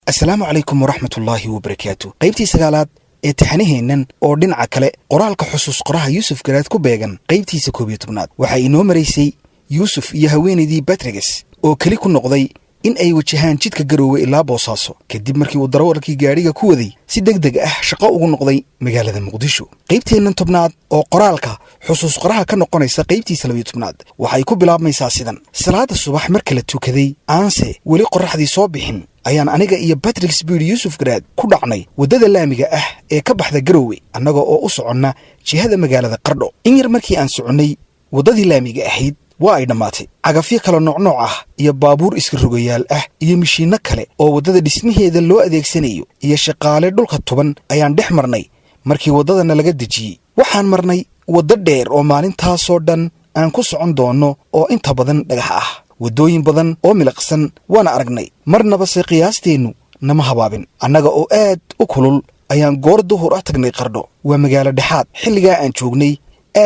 السلام عليكم ورحمة الله وبركاته. قيبتي سقالات اتحانيهنن oo dhinaca kale qoraalka xusuus qoraha Yusuf Garaad ku beegan qaybtiisa 12aad waxa inoo mareysay Yusuf iyo haweeneydii Patrickis oo kali ku noqday in ay wajahaan jidka Garowe ilaa Boosaaso kadib markii uu darawalkii gaariga ku waday si degdeg ah shaqo ugu noqday magaalada Muqdisho. qaybteenan 10aad oo qoraalka xusuus qoraha ka noqonaysa qaybtiisa 12aad waxay ku bilaabmaysaa sidan: salaada subax marka la tukaday aanse wali qoraxdii soo bixin ayaan aniga iyo Patrick Speed Yusuf Garaad ku dhacnay wadada laamiga ah ee ka baxda Garowe annaga oo u soconna jihada magaalada Qardho. in yar markii aan soconay wadadii laamiga ahayd waa ay dhamaatay cagafyo kala nooc ah iyo baabuur iska rogayaal ah iyo mishiino kale oo wadada dhismaheeda loo adeegsanayo iyo shaqaale dhulka tuban ayaan dhex marnay. markii wadadana laga dejiyay waxaan marnay wada dheer oo maalintaas oo dhan aan ku socon doono oo inta badan dhagax ah. wadooyin badan oo milaqsan waana aragnay marnaba se qiyaasteenu nama habaabin annaga oo aad u kulul ayaan goor duhur ah tagnay Qardho. waa magaalo dhexaad xilliga aan joognay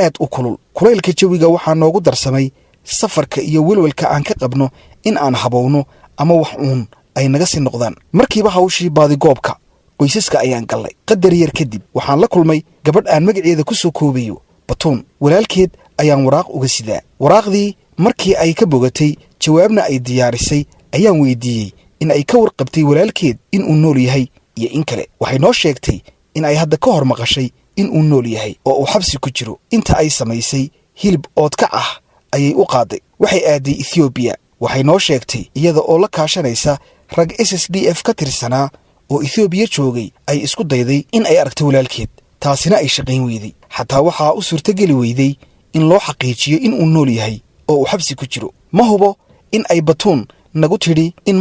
aad u kulul kulaylka jawiga waxaa noogu darsamay safarka iyo welwelka aan ka qabno in aan habowno ama wax uun ay naga sii noqdaan. markiiba hawshii baadigoobka qoysaska ayaan galnay. qadar yar kadib waxaan la kulmay gabadh aan magaceeda ku soo koobayo Batuun. walaalkeed ayaan waraaq uga sidaa. waraaqdii markii ay ka bogatay jawaabna ay diyaarisay ayaan weydiiyey in ay ka warqabtay walaalkeed in uu nool yahay iyo in kale. waxay noo sheegtay in ay hadda ka hor maqashay in uu nool yahay oo uu xabsi ku jiro. inta ay samaysay hilib oodka ah ayay u qaaday. waxay aaday Ethiopia. waxay noo sheegtay iyada oo la kaashanaysa rag SSDF ka tirsanaa oo Ethiopia joogay ay isku dayday in ay aragto walaalkeed. taasina ay shaqayn weyday. xataa waxaa u suurtageli weyday in loo xaqiijiyo in uu nool yahay oo uu xabsi ku jiro. ma hubo in ay Batuun nagu tidhi in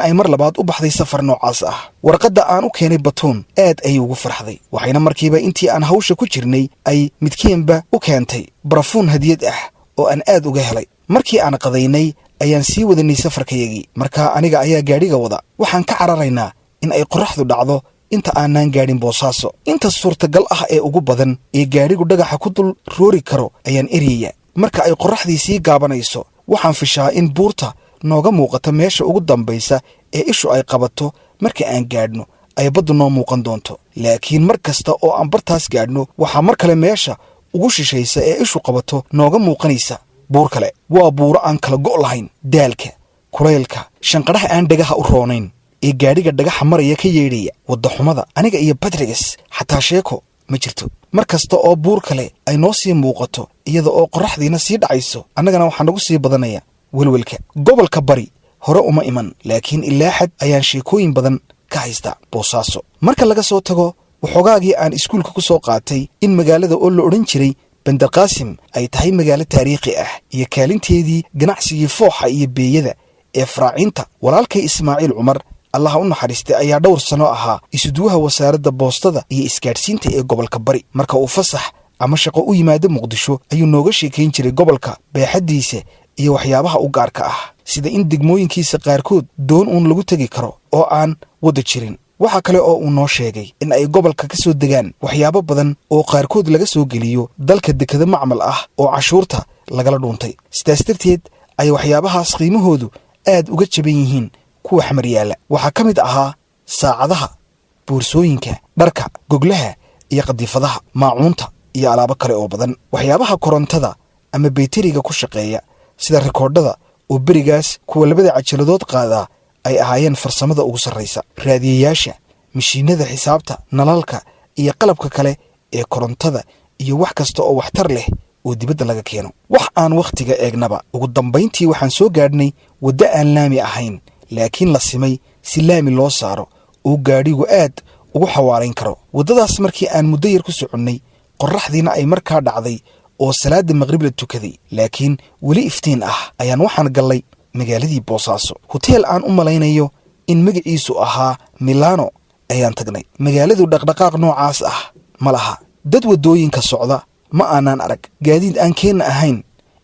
ay mar labaad u baxday safar noocaas ah. warqadda aan u keenay Batuun aad ayay ugu farxday. waxayna markiiba intii aan hawsha ku jirnay ay midkiinba u keentay barafuun hadiyad ah oo aan aad uga helay. markii aan qadaynay ayaan sii wadanay safarkayagii. markaa aniga ayaa gaadhiga wada. waxaan ka cararaynaa in ay qorraxdu dhacdo inta aanan gaadhin Boosaaso. inta suurtagal ah ee ugu badan ee gaadhigu dhagaxa ku dul roori karo ayaan eriyaya. marka ay qorraxdii sii gaabanayso waxaan fishaa in buurta nooga muuqato meesha ugu dambaysa ee ishu ay qabato. marka aan gaadhno ay baddu noo muuqan doonto. laakiin mar kasta oo aan bartaas gaadhno waxaa mar kale meesha ugu shishaysa ee ishu qabato nooga muuqanaysa buur kale. waa buuro aan kala go' lahayn. daalka, kulaylka, shanqadhaha aan dhagaha u roonayn ee gaadhiga dhagaxa maraya ka yeedhaya. wadda xumada aniga iyo Patrickis xataa sheeko ma jirto. mar kasta oo buur kale ay noo sii muuqato iyada oo qorraxdiina sii dhacayso annagana waxaa nagu sii badanaya welwelka. gobolka bari hore uma iman laakiin ilaa xad ayaan sheekooyin badan ka haystaa Boosaaso. marka laga soo tago waxoogaagii aan iskuulka ku soo qaatay in magaalada oo la odhan jiray Bandar Qaasim ay tahay magaalo taariikhi ah iyo kaalinteedii ganacsigii fooxa iyo beeyada ee faraacinta. walaalkay Ismaaciil Cumar Allah u naxariistay ayaa dhowr sano ahaa isuduwaha wasaaradda boostada iyo isgaadhsiinta ee gobolka bari. marka uu fasax ama shaqo u yimaado Muqdisho ayuu nooga sheekayn jiray gobolka baaxadiisa iyo waxyaabaha u gaarka ah sida in degmooyinkiisa qaarkood doon uun lagu tegi karo oo aan wada jirin. waxa kale oo uu noo sheegay in ay gobolka ka soo degaan waxyaabo badan oo qaarkood laga soo geliyo dalka dekada macmal ah oo cashuurta lagala dhuuntay. sidaas darteed ay waxyaabahaas qiimahoodu aad uga jaban yihiin kuwa xamar yaala. waxaa ka mid ahaa saacadaha, boorsooyinka, dharka, goglaha iyo qadiifadaha, maacuunta iyo alaabo kale oo badan. waxyaabaha korontada ama bayteriga ku shaqeeya sida rikoodhada oo berigaas kuwa labada cajaladood qaadaa ay ahaayeen farsamada ugu sarraysa. raadiyayaasha, mishiinada xisaabta, nalalka iyo qalabka kale ee korontada iyo wax kasta oo waxtar leh oo dibadda laga keeno. wax aan wakhtiga eegnaba ugu dambayntii waxaan soo gaadhnay waddo aan laami ahayn laakiin la simay si laami loo saaro oo gaadhigu aad ugu xawaarayn karo. waddadaas markii aan muddo yar ku soconnay qorraxdiina ay markaa dhacday oo salaada maqrib la tukaday laakiin weli iftiin ah ayaan waxaan gallay magaaladii Boosaaso. hoteel aan u malaynayo in magaciisu ahaa Milano ayaan tagnay. magaaladu dhaqdhaqaaq noocaas ah ma laha. dad wadooyinka socda ma aanan arag. gaadiid aan keenna ahayn.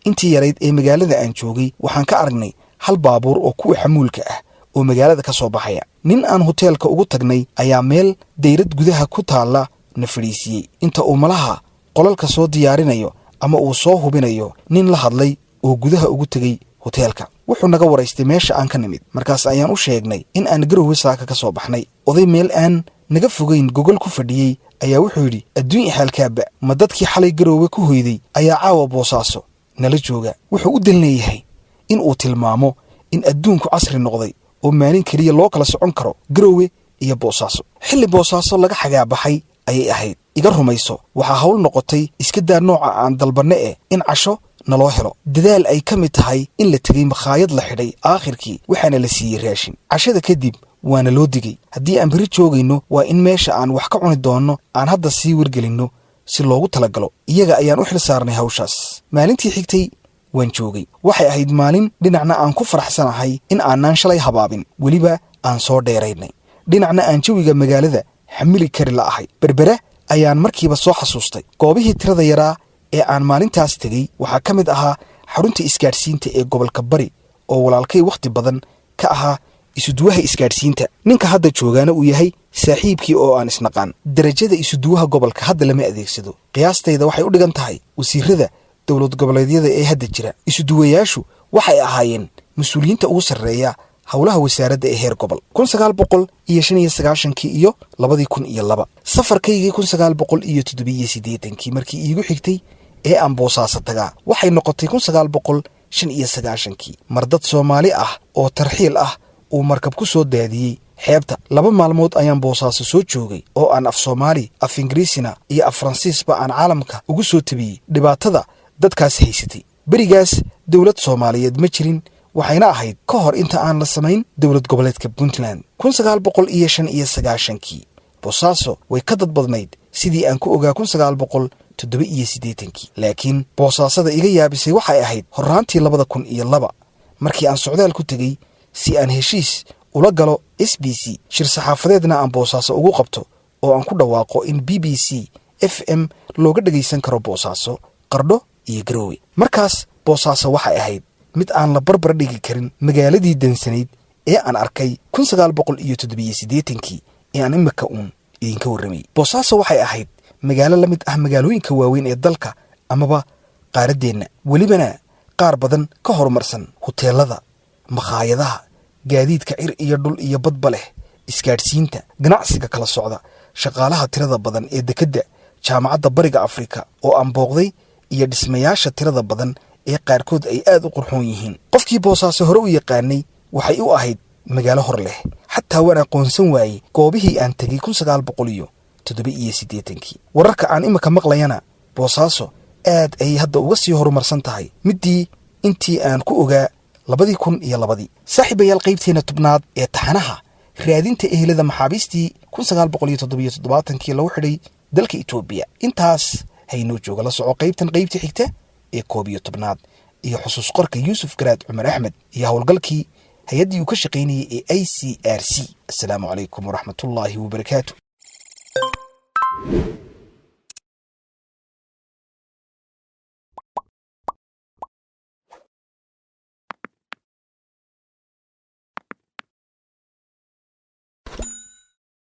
intii yarayd ee magaalada aan joogay waxaan ka aragnay hal baabuur oo kuwa xamuulka ah oo magaalada ka soo baxaya. nin aan hoteelka ugu tagnay ayaa meel dayrad gudaha ku taala na fadhiisiyey inta uu malaha qolalka soo diyaarinayo ama uu soo hubinayo. nin la hadlay oo gudaha ugu tagay hoteelka. wuxuu naga waraystay meesha aan ka nimid markaas ayaan u sheegnay in aan Garowe saaka ka soo baxnay. oday meel aan naga fogeyn gogol ku fadhiyey ayaa wuxuu yidhi adduun xaalkaaba ma dadkii xalay Garowe ku hoyday ayaa caawa Boosaaso nala jooga. wuxuu u dalneeyahay in uu tilmaamo in adduunku casri noqday oo maalin kaliya loo kala socon karo Garowe iyo Boosaaso. xilli Boosaaso laga xagaa baxay ayay ahayd. iga rumayso waxaa hawl noqotay iska daa nooca aan dalbanne in casho naloo helo. dadaal ay ka mid tahay in la tegay makhaayad la xidhay aakhirkii waxaana la siiyey raashin. cashada kadib waana loo digay haddii aan beri joogayno waa in meesha aan wax ka cuni doonno aan hadda sii wargelinno si loogu talagalo. iyaga ayaan u xil saarnay hawshaas. maalintii xigtay waan joogay. waxay ahayd maalin dhinacna aan ku faraxsanahay in aanaan shalay habaabin weliba aan soo dheeraynay, dhinacna aan jawiga magaalada xamili kari la ahay. berbera ayaan markiiba soo xasuustay. goobihii tirada yaraa ee aan maalintaas tegey waxaa ka mid ahaa xarunta isgaadhsiinta ee gobolka Bari oo walaalkay wakhti badan ka ahaa isuduwaha isgaadhsiinta. ninka hadda joogaana uu yahay saaxiibkii oo aan isnaqaan. darajada isuduwaha gobolka hadda lama adeegsado. qiyaastayda waxay u dhigan tahay wasiirada dowlad goboleedyada ee hadda jira. isuduwayaashu waxay ahaayeen mas-uuliyiinta ugu sarreeya howlaha wasaaradda ee heer gobol. 1995 iyo 2002 safarkaygii 1987 markii iigu xigtay ee aan Boosaaso tagaa waxay noqotay 1995 mar dad Soomaali ah oo tarxiil ah uu markab ku soo daadiyey xeebta. 2 maalmood ayaan Boosaaso soo joogay oo aan af Soomaali, af Ingiriisina iyo af Faransiisba aan caalamka ugu soo tabiyey dhibaatada dadkaas haysatay. berigaas dowlad Soomaaliyeed ma jirin, waxayna ahayd ka hor inta aan la samayn dowlad goboleedka Puntland. 1995 Boosaaso way ka dad badnayd sidii aan ku ogaa 1987. laakiin Boosaasada iga yaabisay waxay ahayd horraantii 2002 markii aan socdaal ku tegey si aan heshiis ula galo SBC shir saxaafadeedna aan Boosaaso ugu qabto oo aan ku dhawaaqo in BBC FM looga dhageysan karo Boosaaso, Qardho iyo Garowe. markaas Boosaaso waxay ahayd mid aan la barbar dhigi karin magaaladii dansanayd ee aan arkay 1987 ee aan imika idinka warramay. Boosaaso waxay ahayd magaalo la mid ah magaalooyinka waaweyn ee dalka amaba qaaradeenna, welibana qaar badan ka horumarsan. hoteelada, makhaayadaha, gaadiidka cir iyo dhul iyo badba leh, isgaadhsiinta, ganacsiga kala socda, shaqaalaha tirada badan ee dekedda, jaamacadda Bariga Afrika oo aan booqday iyo dhismayaasha tirada badan ee qaarkood ay aad u qurxoon yihiin. qofkii Boosaaso hore u yaqaanay waxay u ahayd magaalo hor leh. xataa waan aqoonsan waayey goobihii aan tegey 1987. wararka aan imika maqlayana Boosaaso aad ay hadda uga sii horumarsan tahay intii aan ku ogaa 2002. saaxiibayaal, qaybteena tobnaad ee taxanaha raadinta ehelada maxaabiistii 1977 lagu xidhay dalka Itoobiya intaas haynoo jooga. la soco qaybtii xigta ee 11 iyo xusuus qorka Yuusuf Garaad Cumar Axmed iyo howlgalkii hay-addii uu ka shaqaynayay ee ICRC. assalaamu calaykum waraxmatullaahi wabarakaatu.